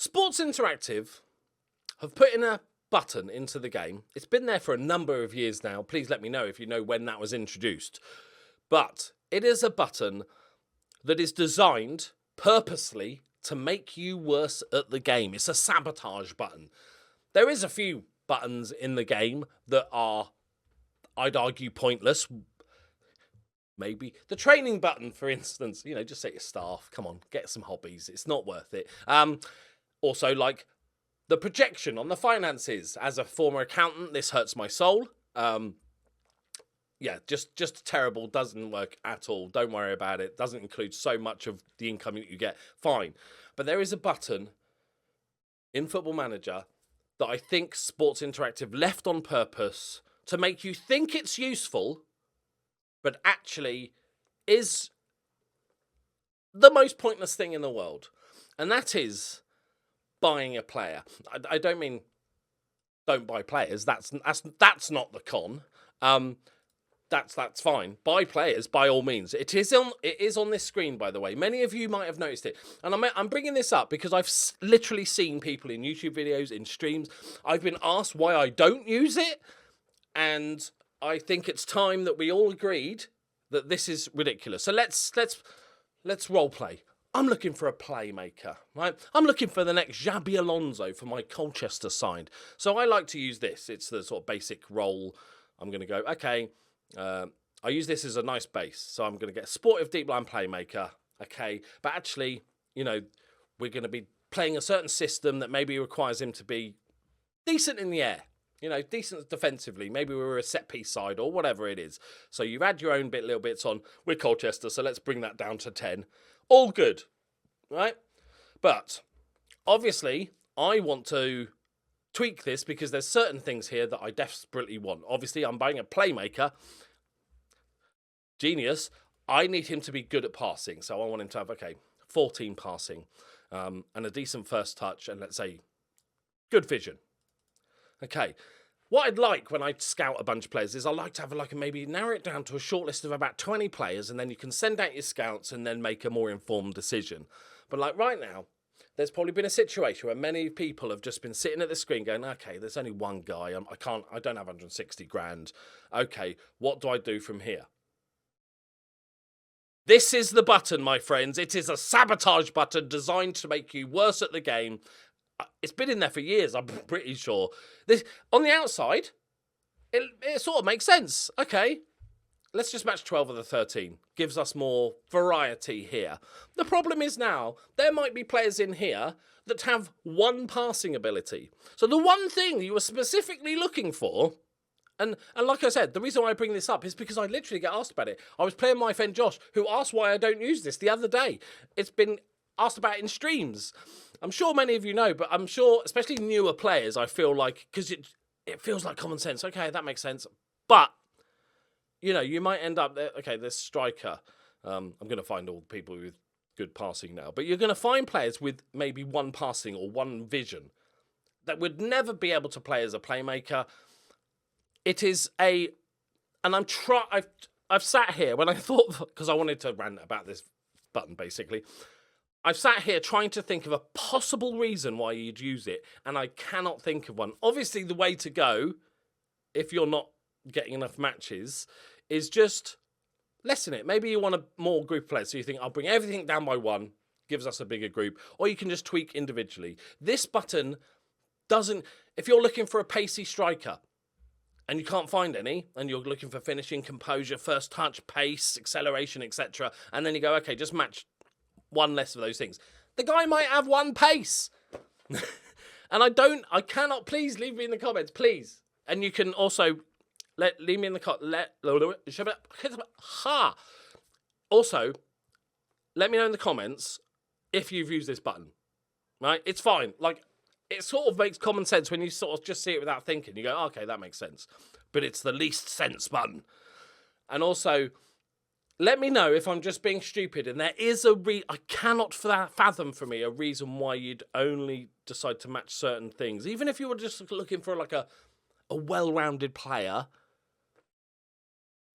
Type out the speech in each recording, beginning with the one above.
Sports Interactive have put in a button into the game. It's been there for a number of years now. Please let me know if you know when that was introduced. But it is a button that is designed purposely to make you worse at the game. It's a sabotage button. There is a few buttons in the game that are, I'd argue, pointless. Maybe the training button, for instance, you know, just set your staff. Come on, get some hobbies. It's not worth it. Also, like the projection on the finances. As a former accountant, this hurts my soul. Yeah, just terrible. Doesn't work at all. Don't worry about it. Doesn't include so much of the income that you get. Fine. But there is a button in Football Manager that I think Sports Interactive left on purpose to make you think it's useful, but actually is the most pointless thing in the world. And that is buying a player. I don't mean don't buy players. That's not the con. That's fine. Buy players by all means. It is on this screen, by the way. Many of you might have noticed it. And I'm bringing this up because I've literally seen people in YouTube videos, in streams. I've been asked why I don't use it. And I think it's time that we all agreed that this is ridiculous. So let's role play. I'm looking for a playmaker, right? I'm looking for the next Xabi Alonso for my Colchester side. So I like to use this. It's the sort of basic role. I'm going to go, okay, I use this as a nice base. So I'm going to get a sportive deep line playmaker, okay? But actually, you know, we're going to be playing a certain system that maybe requires him to be decent in the air. You know, decent defensively. Maybe we're a set-piece side or whatever it is. So you've had your own little bits on with Colchester, so let's bring that down to 10. All good, right? But obviously, I want to tweak this because there's certain things here that I desperately want. Obviously, I'm buying a playmaker. Genius. I need him to be good at passing. So I want him to have, 14 passing and a decent first touch and let's say good vision. Okay, what I'd like when I scout a bunch of players is I like to have maybe narrow it down to a short list of about 20 players and then you can send out your scouts and then make a more informed decision. But like right now, there's probably been a situation where many people have just been sitting at the screen going, okay, there's only one guy, I don't have 160 grand. Okay, what do I do from here? This is the button, my friends. It is a sabotage button designed to make you worse at the game. It's been in there for years, I'm pretty sure. This on the outside, it sort of makes sense. Okay, let's just match 12 of the 13. Gives us more variety here. The problem is now, there might be players in here that have one passing ability. So the one thing you were specifically looking for, and like I said, the reason why I bring this up is because I literally get asked about it. I was playing my friend Josh, who asked why I don't use this the other day. It's been asked about in streams. I'm sure many of you know, but I'm sure, especially newer players, I feel like, because it feels like common sense. Okay, that makes sense. But, you know, you might end up there. Okay, this striker. I'm going to find all the people with good passing now. But you're going to find players with maybe one passing or one vision that would never be able to play as a playmaker. It is and I've sat here when I thought, because I wanted to rant about this button, basically. I've sat here trying to think of a possible reason why you'd use it, and I cannot think of one. Obviously, the way to go, if you're not getting enough matches, is just lessen it. Maybe you want a more group of players, so you think, I'll bring everything down by one, gives us a bigger group, or you can just tweak individually. This button doesn't, if you're looking for a pacey striker, and you can't find any, and you're looking for finishing, composure, first touch, pace, acceleration, etc., and then you go, okay, just match one less of those things. The guy might have one pace. And I cannot, please leave me in the comments, please. And you can also leave me in the Also, let me know in the comments if you've used this button. Right? It's fine. Like, it sort of makes common sense when you sort of just see it without thinking. You go, oh, okay, that makes sense. But it's the least sense button. And also, let me know if I'm just being stupid and there is I cannot fathom for me a reason why you'd only decide to match certain things. Even if you were just looking for like a well-rounded player,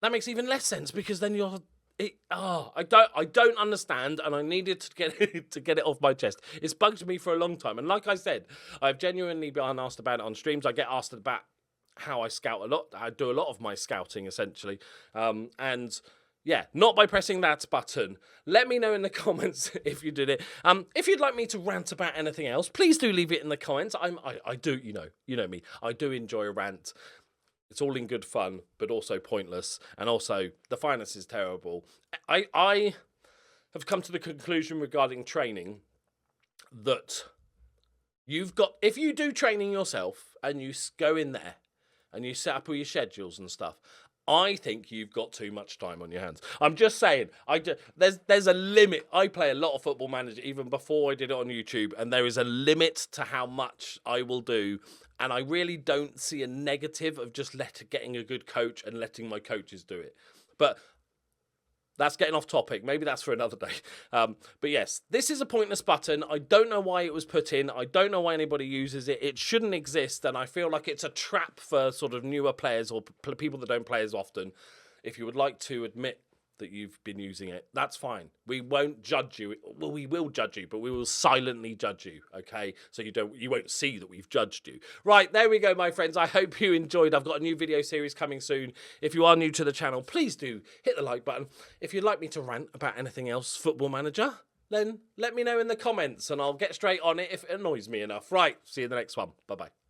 that makes even less sense because then I don't understand, and I needed to get it off my chest. It's bugged me for a long time, and like I said, I've genuinely been asked about it on streams. I get asked about how I scout a lot. I do a lot of my scouting essentially, and yeah, not by pressing that button. Let me know in the comments if you did it. If you'd like me to rant about anything else, please do leave it in the comments. I do, you know me. I do enjoy a rant. It's all in good fun, but also pointless. And also, the finance is terrible. I have come to the conclusion regarding training that if you do training yourself and you go in there and you set up all your schedules and stuff, I think you've got too much time on your hands. I'm just saying, there's a limit. I play a lot of Football Manager even before I did it on YouTube, and there is a limit to how much I will do. And I really don't see a negative of just getting a good coach and letting my coaches do it. But that's getting off topic. Maybe that's for another day. But yes, this is a pointless button. I don't know why it was put in. I don't know why anybody uses it. It shouldn't exist. And I feel like it's a trap for sort of newer players or people that don't play as often. If you would like to admit that you've been using it, that's fine. We won't judge you. Well, we will judge you, but we will silently judge you, okay? So you won't see that we've judged you. Right, there we go, my friends. I hope you enjoyed. I've got a new video series coming soon. If you are new to the channel, please do hit the like button. If you'd like me to rant about anything else Football Manager, then let me know in the comments and I'll get straight on it if it annoys me enough. Right, see you in the next one. Bye-bye.